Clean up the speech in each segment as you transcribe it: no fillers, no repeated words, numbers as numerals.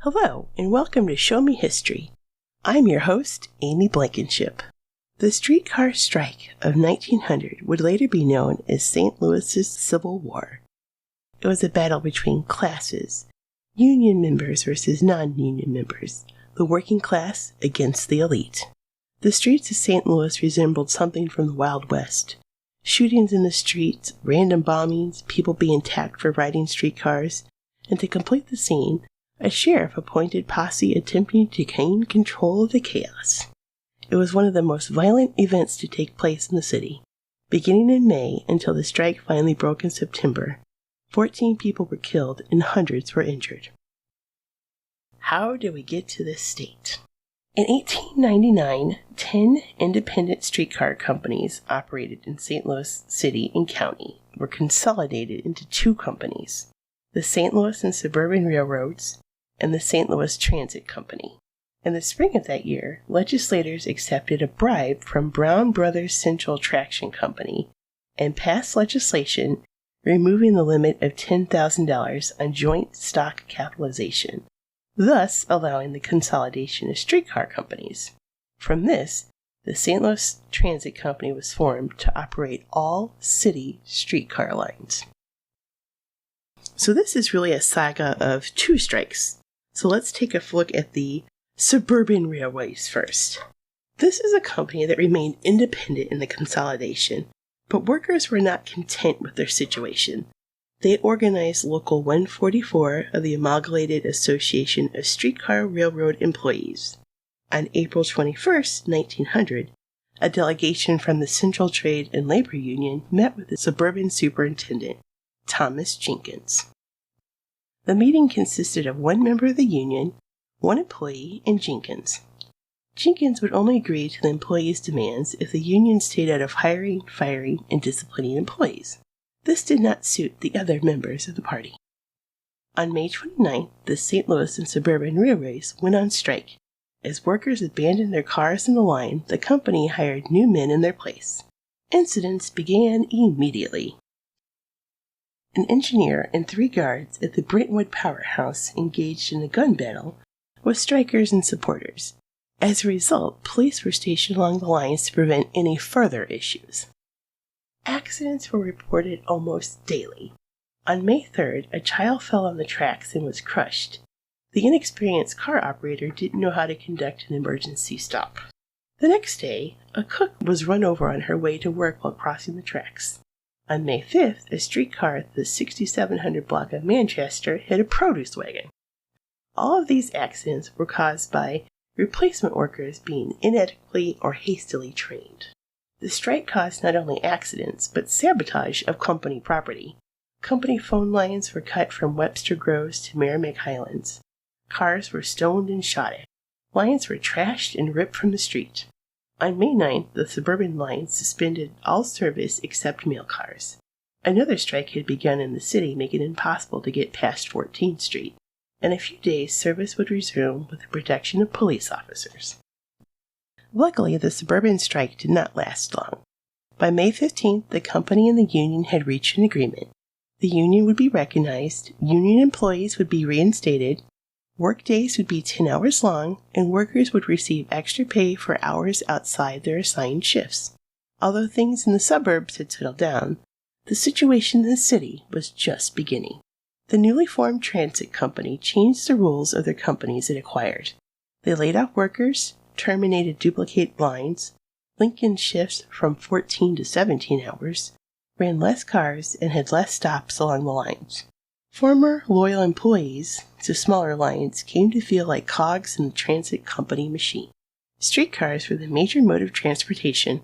Hello, and welcome to Show Me History. I'm your host, Amy Blankenship. The streetcar strike of 1900 would later be known as St. Louis's Civil War. It was a battle between classes, union members versus non-union members, the working class against the elite. The streets of St. Louis resembled something from the Wild West. Shootings in the streets, random bombings, people being attacked for riding streetcars, and to complete the scene, a sheriff appointed posse attempting to gain control of the chaos. It was one of the most violent events to take place in the city. Beginning in May until the strike finally broke in September, 14 people were killed and hundreds were injured. How did we get to this state? In 1899, 10 independent streetcar companies operated in St. Louis City and County were consolidated into two companies, the St. Louis and Suburban Railroads and the St. Louis Transit Company. In the spring of that year, legislators accepted a bribe from Brown Brothers Central Traction Company and passed legislation removing the limit of $10,000 on joint stock capitalization, thus allowing the consolidation of streetcar companies. From this, the St. Louis Transit Company was formed to operate all city streetcar lines. So this is really a saga of two strikes. So let's take a look at the Suburban Railways first. This is a company that remained independent in the consolidation, but workers were not content with their situation. They organized Local 144 of the Amalgamated Association of Streetcar Railroad Employees. On April 21, 1900, a delegation from the Central Trade and Labor Union met with the suburban superintendent, Thomas Jenkins. The meeting consisted of one member of the union, one employee, and Jenkins. Jenkins would only agree to the employees' demands if the union stayed out of hiring, firing, and disciplining employees. This did not suit the other members of the party. On May 29th, the St. Louis and Suburban Railways went on strike. As workers abandoned their cars in the line, the company hired new men in their place. Incidents began immediately. An engineer and 3 guards at the Brentwood Powerhouse engaged in a gun battle with strikers and supporters. As a result, police were stationed along the lines to prevent any further issues. Accidents were reported almost daily. On May 3rd, a child fell on the tracks and was crushed. The inexperienced car operator didn't know how to conduct an emergency stop. The next day, a cook was run over on her way to work while crossing the tracks. On May 5th, a streetcar at the 6700 block of Manchester hit a produce wagon. All of these accidents were caused by replacement workers being inadequately or hastily trained. The strike caused not only accidents, but sabotage of company property. Company phone lines were cut from Webster Groves to Merrimack Highlands. Cars were stoned and shot at. Lines were trashed and ripped from the street. On May 9th, the suburban lines suspended all service except mail cars. Another strike had begun in the city, making it impossible to get past 14th Street. In a few days, service would resume with the protection of police officers. Luckily, the suburban strike did not last long. By May 15th, the company and the union had reached an agreement. The union would be recognized, union employees would be reinstated, work days would be 10 hours long, and workers would receive extra pay for hours outside their assigned shifts. Although things in the suburbs had settled down, the situation in the city was just beginning. The newly formed transit company changed the rules of their companies it acquired. They laid off workers, terminated duplicate lines, lengthened shifts from 14 to 17 hours, ran less cars, and had less stops along the lines. Former loyal employees to smaller lines came to feel like cogs in the transit company machine. Streetcars were the major mode of transportation.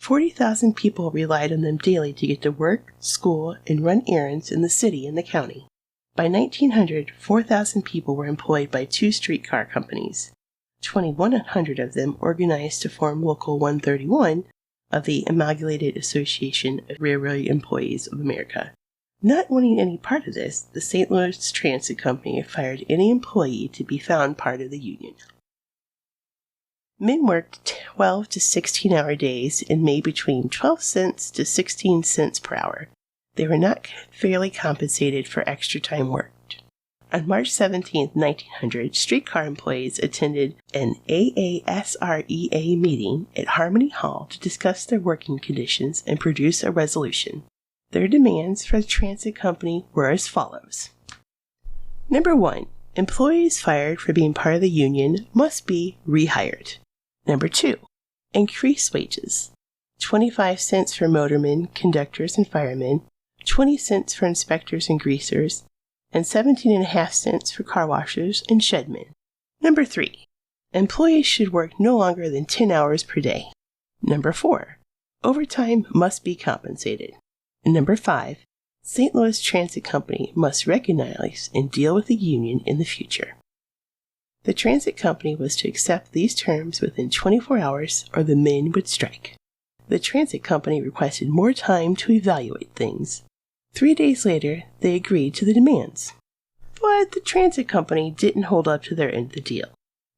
40,000 people relied on them daily to get to work, school, and run errands in the city and the county. By 1900, 4,000 people were employed by 2 streetcar companies. 2,100 of them organized to form Local 131 of the Amalgamated Association of Railroad Employees of America. Not wanting any part of this, the St. Louis Transit Company fired any employee to be found part of the union. Men worked 12 to 16-hour days and made between 12 cents to 16 cents per hour. They were not fairly compensated for extra time worked. On March 17, 1900, streetcar employees attended an AASREA meeting at Harmony Hall to discuss their working conditions and produce a resolution. Their demands for the transit company were as follows. Number 1. Employees fired for being part of the union must be rehired. Number 2. Increase wages. 25 cents for motormen, conductors, and firemen, 20 cents for inspectors and greasers, and 17.5 cents for car washers and shedmen. Number 3. Employees should work no longer than 10 hours per day. Number 4. Overtime must be compensated. And number 5. St. Louis Transit Company must recognize and deal with the union in the future. The transit company was to accept these terms within 24 hours or the men would strike. The transit company requested more time to evaluate things. 3 days later, they agreed to the demands. But the transit company didn't hold up to their end of the deal.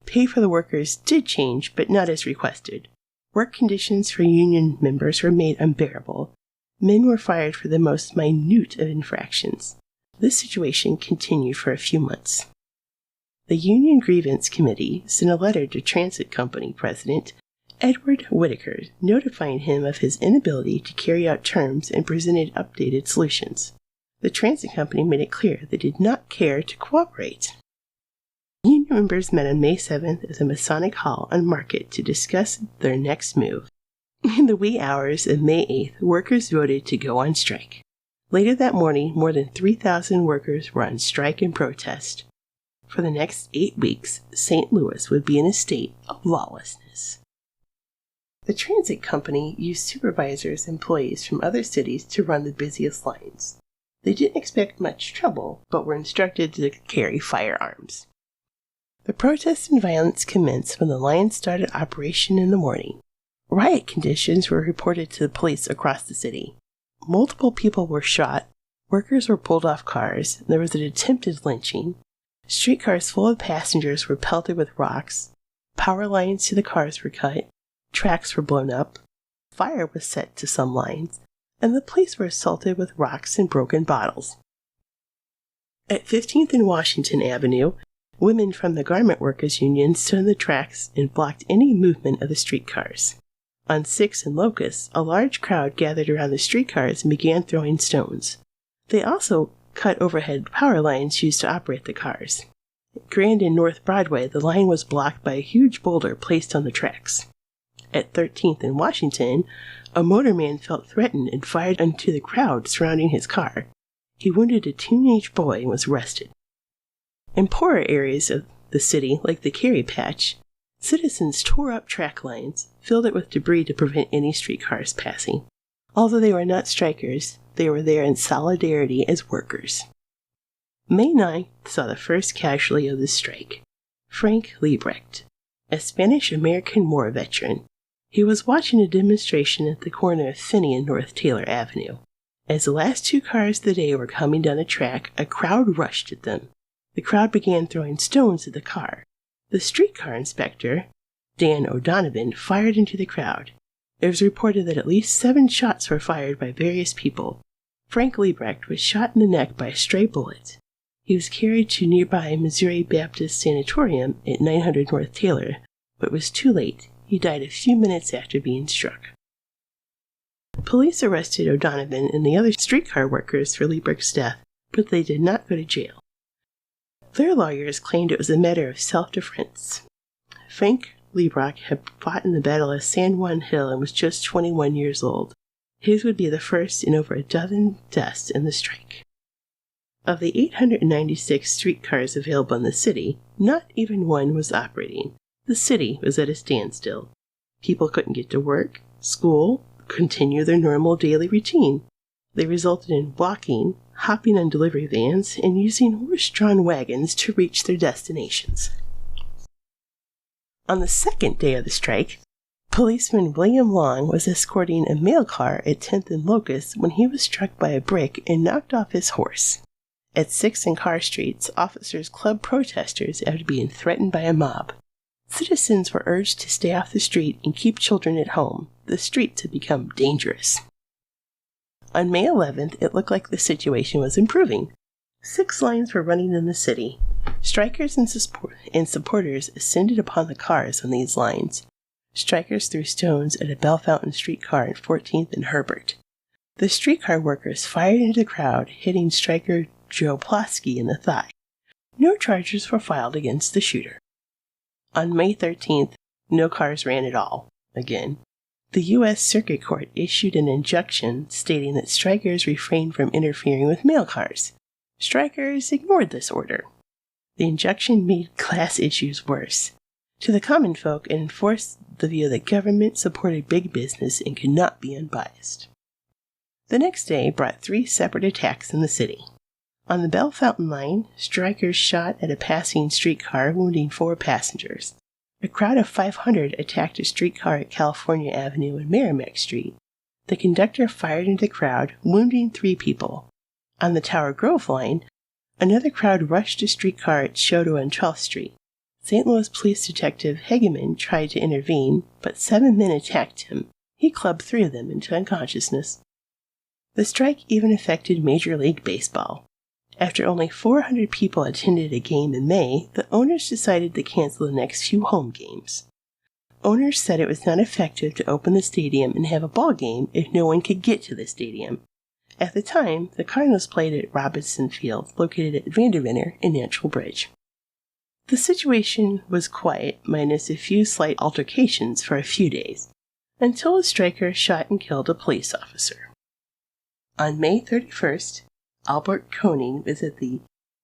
Pay for the workers did change, but not as requested. Work conditions for union members were made unbearable. Men were fired for the most minute of infractions. This situation continued for a few months. The Union Grievance Committee sent a letter to Transit Company President Edward Whittaker notifying him of his inability to carry out terms and presented updated solutions. The transit company made it clear they did not care to cooperate. Union members met on May 7th at the Masonic Hall on Market to discuss their next move. In the wee hours of May 8th, workers voted to go on strike. Later that morning, more than 3,000 workers were on strike and protest. For the next 8 weeks, St. Louis would be in a state of lawlessness. The transit company used supervisors and employees from other cities to run the busiest lines. They didn't expect much trouble, but were instructed to carry firearms. The protests and violence commenced when the line started operation in the morning. Riot conditions were reported to the police across the city. Multiple people were shot, workers were pulled off cars, there was an attempted lynching, streetcars full of passengers were pelted with rocks, power lines to the cars were cut, tracks were blown up, fire was set to some lines, and the police were assaulted with rocks and broken bottles. At 15th and Washington Avenue, women from the Garment Workers Union stood on the tracks and blocked any movement of the streetcars. On 6th and Locust, a large crowd gathered around the streetcars and began throwing stones. They also cut overhead power lines used to operate the cars. At Grand and North Broadway, the line was blocked by a huge boulder placed on the tracks. At 13th and Washington, a motorman felt threatened and fired into the crowd surrounding his car. He wounded a teenage boy and was arrested. In poorer areas of the city, like the Cary Patch, citizens tore up track lines, filled it with debris to prevent any streetcars passing. Although they were not strikers, they were there in solidarity as workers. May 9th saw the first casualty of the strike, Frank Liebrecht, a Spanish-American War veteran. He was watching a demonstration at the corner of Finney and North Taylor Avenue. As the last 2 cars of the day were coming down the track, a crowd rushed at them. The crowd began throwing stones at the car. The streetcar inspector, Dan O'Donovan, fired into the crowd. It was reported that at least 7 shots were fired by various people. Frank Liebrecht was shot in the neck by a stray bullet. He was carried to nearby Missouri Baptist Sanatorium at 900 North Taylor, but was too late. He died a few minutes after being struck. Police arrested O'Donovan and the other streetcar workers for Liebrecht's death, but they did not go to jail. Their lawyers claimed it was a matter of self-defense. Frank Liebrecht had fought in the Battle of San Juan Hill and was just 21 years old. His would be the first in over a dozen deaths in the strike. Of the 896 streetcars available in the city, not even one was operating. The city was at a standstill. People couldn't get to work, school, continue their normal daily routine. They resulted in walking, hopping on delivery vans, and using horse-drawn wagons to reach their destinations. On the second day of the strike, policeman William Long was escorting a mail car at 10th and Locust when he was struck by a brick and knocked off his horse. At 6th and Carr Streets, officers clubbed protesters after being threatened by a mob. Citizens were urged to stay off the street and keep children at home. The streets had become dangerous. On May 11th, it looked like the situation was improving. 6 lines were running in the city. Strikers and supporters ascended upon the cars on these lines. Strikers threw stones at a Bell Fountain streetcar at 14th and Herbert. The streetcar workers fired into the crowd, hitting striker Joe Plosky in the thigh. No charges were filed against the shooter. On May 13th, no cars ran at all, again. The U.S. Circuit Court issued an injunction stating that strikers refrained from interfering with mail cars. Strikers ignored this order. The injunction made class issues worse. To the common folk, it enforced the view that government supported big business and could not be unbiased. The next day brought 3 separate attacks in the city. On the Bell Fountain line, strikers shot at a passing streetcar, wounding 4 passengers. A crowd of 500 attacked a streetcar at California Avenue and Merrimack Street. The conductor fired into the crowd, wounding 3 people. On the Tower Grove line, another crowd rushed a streetcar at Choteau and 12th Street. St. Louis Police Detective Hegeman tried to intervene, but 7 men attacked him. He clubbed 3 of them into unconsciousness. The strike even affected Major League Baseball. After only 400 people attended a game in May, the owners decided to cancel the next few home games. Owners said it was not effective to open the stadium and have a ball game if no one could get to the stadium. At the time, the Cardinals played at Robinson Field, located at Vanderveer in Natural Bridge. The situation was quiet, minus a few slight altercations for a few days, until a striker shot and killed a police officer. On May 31st, Albert Koenig was at the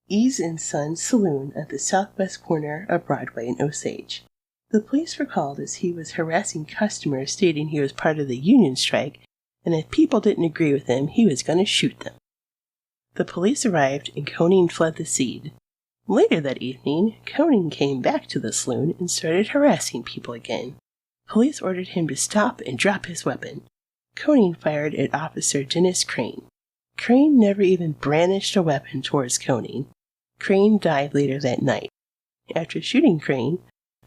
Ease & Son Saloon at the southwest corner of Broadway and Osage. The police were called as he was harassing customers, stating he was part of the union strike, and if people didn't agree with him, he was going to shoot them. The police arrived, and Koenig fled the scene. Later that evening, Koenig came back to the saloon and started harassing people again. Police ordered him to stop and drop his weapon. Koenig fired at Officer Dennis Crane. Crane never even brandished a weapon towards Koenig. Crane died later that night. After shooting Crane,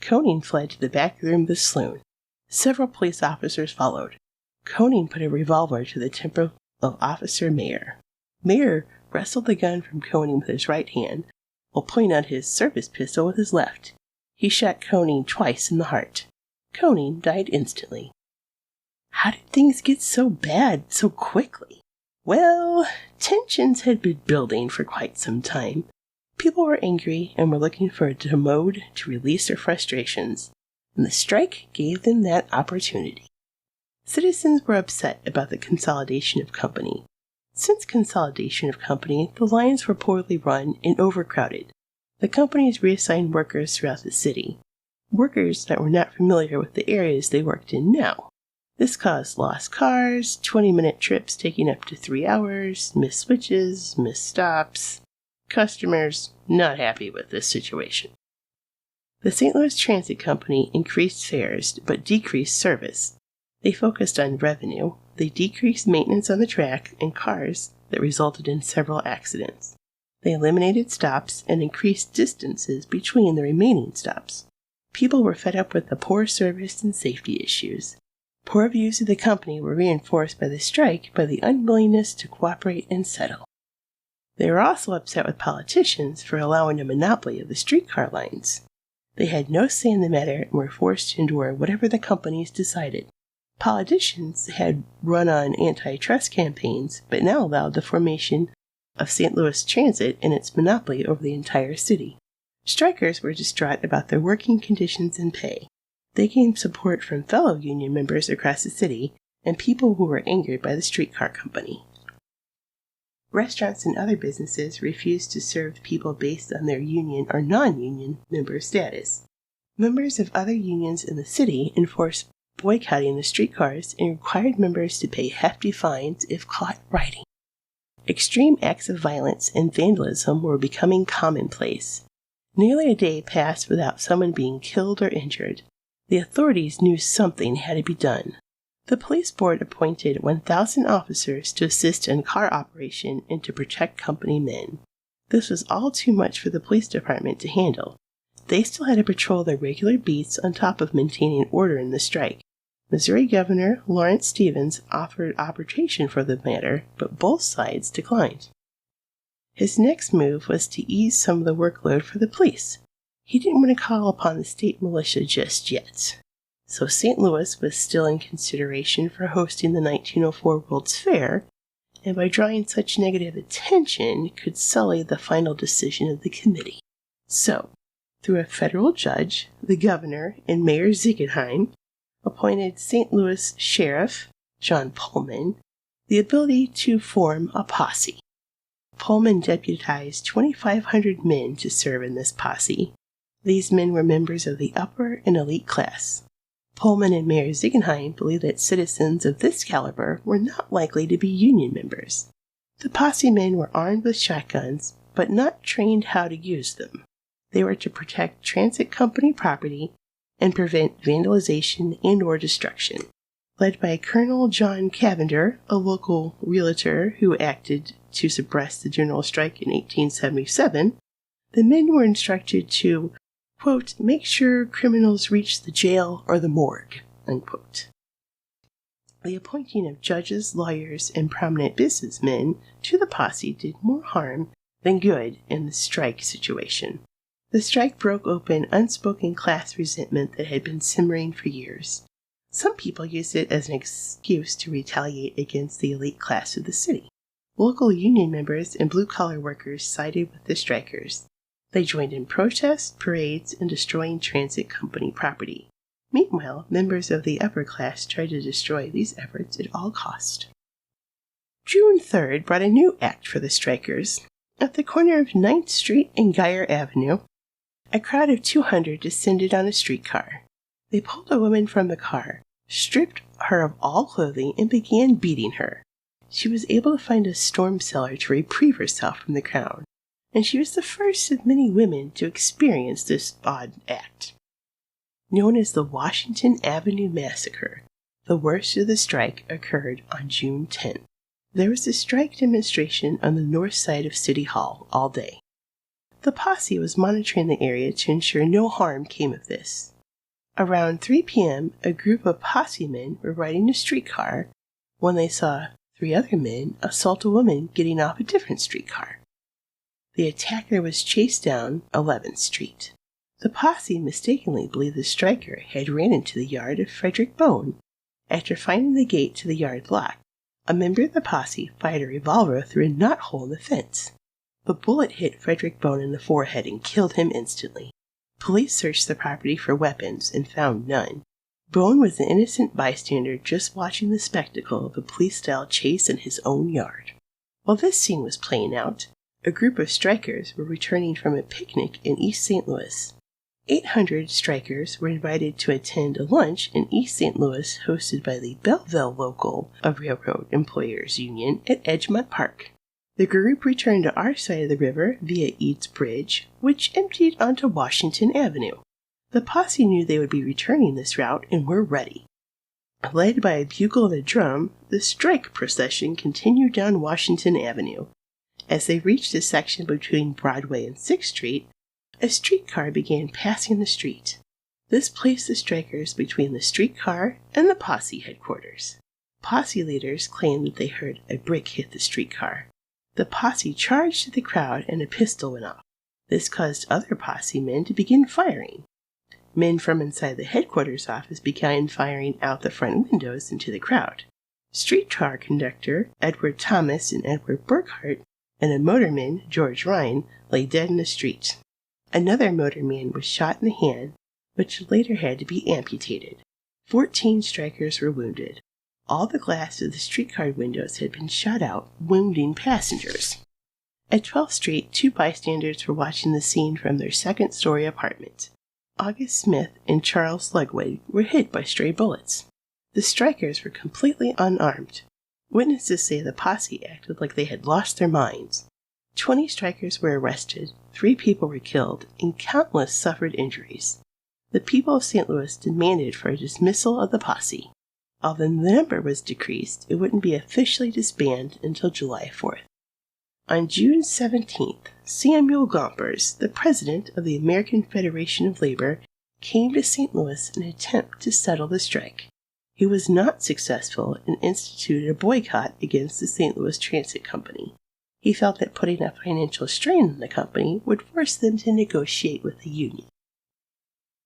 Koenig fled to the back room of the saloon. Several police officers followed. Koenig put a revolver to the temple of Officer Mayer. Mayer wrestled the gun from Koenig with his right hand, while pointing out his service pistol with his left. He shot Koenig twice in the heart. Koenig died instantly. How did things get so bad so quickly? Well, tensions had been building for quite some time. People were angry and were looking for a mode to release their frustrations, and the strike gave them that opportunity. Citizens were upset about the consolidation of company. Since consolidation of company, the lines were poorly run and overcrowded. The companies reassigned workers throughout the city, workers that were not familiar with the areas they worked in now. This caused lost cars, 20-minute trips taking up to 3 hours, missed switches, missed stops. Customers not happy with this situation. The St. Louis Transit Company increased fares but decreased service. They focused on revenue. They decreased maintenance on the track and cars that resulted in several accidents. They eliminated stops and increased distances between the remaining stops. People were fed up with the poor service and safety issues. Poor views of the company were reinforced by the strike by the unwillingness to cooperate and settle. They were also upset with politicians for allowing a monopoly of the streetcar lines. They had no say in the matter and were forced to endure whatever the companies decided. Politicians had run on antitrust campaigns, but now allowed the formation of St. Louis Transit and its monopoly over the entire city. Strikers were distraught about their working conditions and pay. They gained support from fellow union members across the city and people who were angered by the streetcar company. Restaurants and other businesses refused to serve people based on their union or non-union member status. Members of other unions in the city enforced boycotting the streetcars and required members to pay hefty fines if caught riding. Extreme acts of violence and vandalism were becoming commonplace. Nearly a day passed without someone being killed or injured. The authorities knew something had to be done. The police board appointed 1,000 officers to assist in car operation and to protect company men. This was all too much for the police department to handle. They still had to patrol their regular beats on top of maintaining order in the strike. Missouri Governor Lawrence Stevens offered arbitration for the matter, but both sides declined. His next move was to ease some of the workload for the police. He didn't want to call upon the state militia just yet. So St. Louis was still in consideration for hosting the 1904 World's Fair, and by drawing such negative attention could sully the final decision of the committee. So, through a federal judge, the governor and Mayor Ziegenheim appointed St. Louis Sheriff John Pullman the ability to form a posse. Pullman deputized 2,500 men to serve in this posse. These men were members of the upper and elite class. Pullman and Mayor Ziegenheim believed that citizens of this caliber were not likely to be Union members. The posse men were armed with shotguns, but not trained how to use them. They were to protect transit company property and prevent vandalization and/or destruction. Led by Colonel John Cavender, a local realtor who acted to suppress the general strike in 1877, the men were instructed to, quote, make sure criminals reach the jail or the morgue, unquote. The appointing of judges, lawyers, and prominent businessmen to the posse did more harm than good in the strike situation. The strike broke open unspoken class resentment that had been simmering for years. Some people used it as an excuse to retaliate against the elite class of the city. Local union members and blue-collar workers sided with the strikers. They joined in protests, parades, and destroying transit company property. Meanwhile, members of the upper class tried to destroy these efforts at all cost. June 3rd brought a new act for the strikers. At the corner of 9th Street and Geyer Avenue, a crowd of 200 descended on a streetcar. They pulled a woman from the car, stripped her of all clothing, and began beating her. She was able to find a storm cellar to reprieve herself from the crowd, and she was the first of many women to experience this odd act. Known as the Washington Avenue Massacre, the worst of the strike occurred on June 10th. There was a strike demonstration on the north side of City Hall all day. The posse was monitoring the area to ensure no harm came of this. Around 3 p.m., a group of posse men were riding a streetcar when they saw 3 other men assault a woman getting off a different streetcar. The attacker was chased down 11th Street. The posse mistakenly believed the striker had ran into the yard of Frederick Bone. After finding the gate to the yard locked, a member of the posse fired a revolver through a knothole in the fence. The bullet hit Frederick Bone in the forehead and killed him instantly. Police searched the property for weapons and found none. Bone was an innocent bystander just watching the spectacle of a police-style chase in his own yard. While this scene was playing out, a group of strikers were returning from a picnic in East St. Louis. 800 strikers were invited to attend a lunch in East St. Louis hosted by the Belleville Local of Railroad Employers Union at Edgemont Park. The group returned to our side of the river via Eads Bridge, which emptied onto Washington Avenue. The posse knew they would be returning this route and were ready. Led by a bugle and a drum, the strike procession continued down Washington Avenue. As they reached a section between Broadway and 6th Street, a streetcar began passing the street. This placed the strikers between the streetcar and the posse headquarters. Posse leaders claimed that they heard a brick hit the streetcar. The posse charged at the crowd and a pistol went off. This caused other posse men to begin firing. Men from inside the headquarters office began firing out the front windows into the crowd. Streetcar conductor Edward Thomas and Edward Burkhart and a motorman, George Ryan, lay dead in the street. Another motorman was shot in the hand, which later had to be amputated. 14 strikers were wounded. All the glass of the streetcar windows had been shot out, wounding passengers. At 12th Street, 2 bystanders were watching the scene from their second-story apartment. August Smith and Charles Ludwig were hit by stray bullets. The strikers were completely unarmed. Witnesses say the posse acted like they had lost their minds. 20 strikers were arrested, 3 people were killed, and countless suffered injuries. The people of St. Louis demanded for a dismissal of the posse. Although the number was decreased, it wouldn't be officially disbanded until July 4th. On June 17th, Samuel Gompers, the president of the American Federation of Labor, came to St. Louis in an attempt to settle the strike. He was not successful and instituted a boycott against the St. Louis Transit Company. He felt that putting a financial strain on the company would force them to negotiate with the union.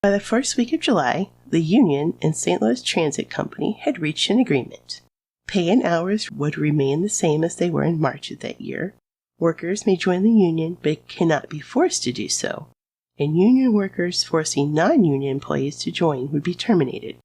By the first week of July, the union and St. Louis Transit Company had reached an agreement. Pay and hours would remain the same as they were in March of that year. Workers may join the union but cannot be forced to do so, and union workers forcing non-union employees to join would be terminated.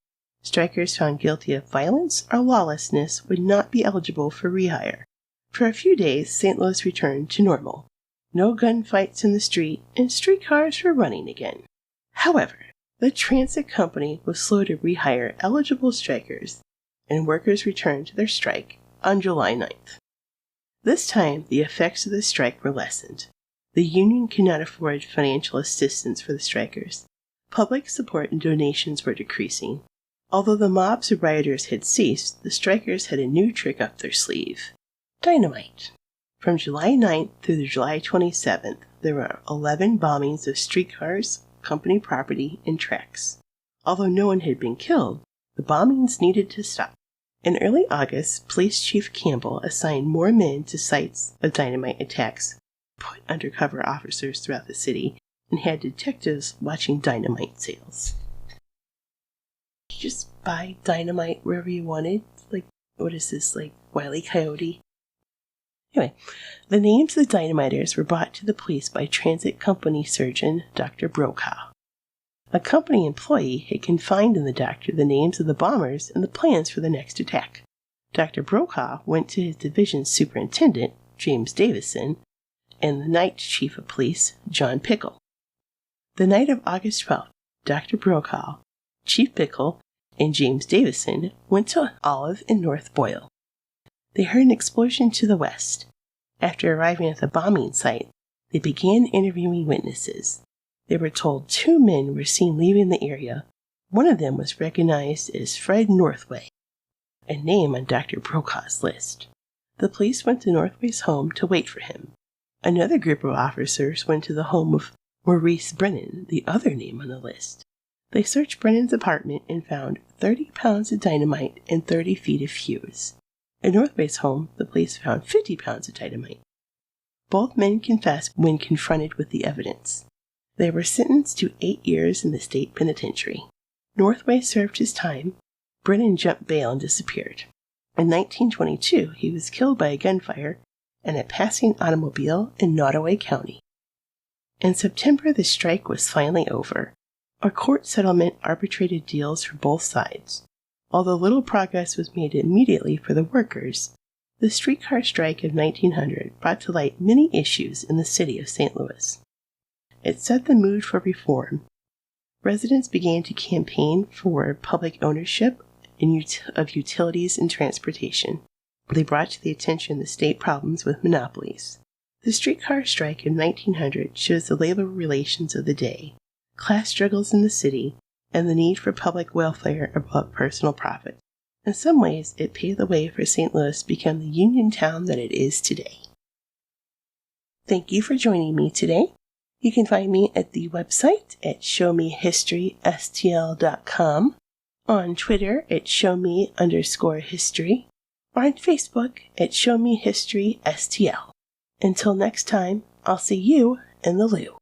Strikers found guilty of violence or lawlessness would not be eligible for rehire. For a few days, St. Louis returned to normal. No gunfights in the street, and streetcars were running again. However, the transit company was slow to rehire eligible strikers, and workers returned to their strike on July 9th. This time, the effects of the strike were lessened. The union could not afford financial assistance for the strikers. Public support and donations were decreasing. Although the mobs of rioters had ceased, the strikers had a new trick up their sleeve: dynamite. From July 9th through July 27th, there were 11 bombings of streetcars, company property, and tracks. Although no one had been killed, the bombings needed to stop. In early August, Police Chief Campbell assigned more men to sites of dynamite attacks, put undercover officers throughout the city, and had detectives watching dynamite sales. You just buy dynamite wherever you wanted? Like, what is this, like Wile E. Coyote? Anyway, the names of the dynamiters were brought to the police by transit company surgeon Dr. Brokaw. A company employee had confided in the doctor the names of the bombers and the plans for the next attack. Dr. Brokaw went to his division superintendent, James Davison, and the night chief of police, John Pickle. The night of August 12th, Dr. Brokaw, Chief Pickle, and James Davison went to Olive and North Boyle. They heard an explosion to the west. After arriving at the bombing site, they began interviewing witnesses. They were told 2 men were seen leaving the area. One of them was recognized as Fred Northway, a name on Dr. Brokaw's list. The police went to Northway's home to wait for him. Another group of officers went to the home of Maurice Brennan, the other name on the list. They searched Brennan's apartment and found 30 pounds of dynamite and 30 feet of fuse. At Northway's home, the police found 50 pounds of dynamite. Both men confessed when confronted with the evidence. They were sentenced to 8 years in the state penitentiary. Northway served his time. Brennan jumped bail and disappeared. In 1922, he was killed by a gunfire in a passing automobile in Nottoway County. In September, the strike was finally over. A court settlement arbitrated deals for both sides. Although little progress was made immediately for the workers, the streetcar strike of 1900 brought to light many issues in the city of St. Louis. It set the mood for reform. Residents began to campaign for public ownership of utilities and transportation. They brought to the attention the state problems with monopolies. The streetcar strike of 1900 shows the labor relations of the day, class struggles in the city, and the need for public welfare above personal profit. In some ways, it paved the way for St. Louis to become the union town that it is today. Thank you for joining me today. You can find me at the website at showmehistorystl.com, on Twitter at showme_history, or on Facebook at showmehistorystl. Until next time, I'll see you in the loo.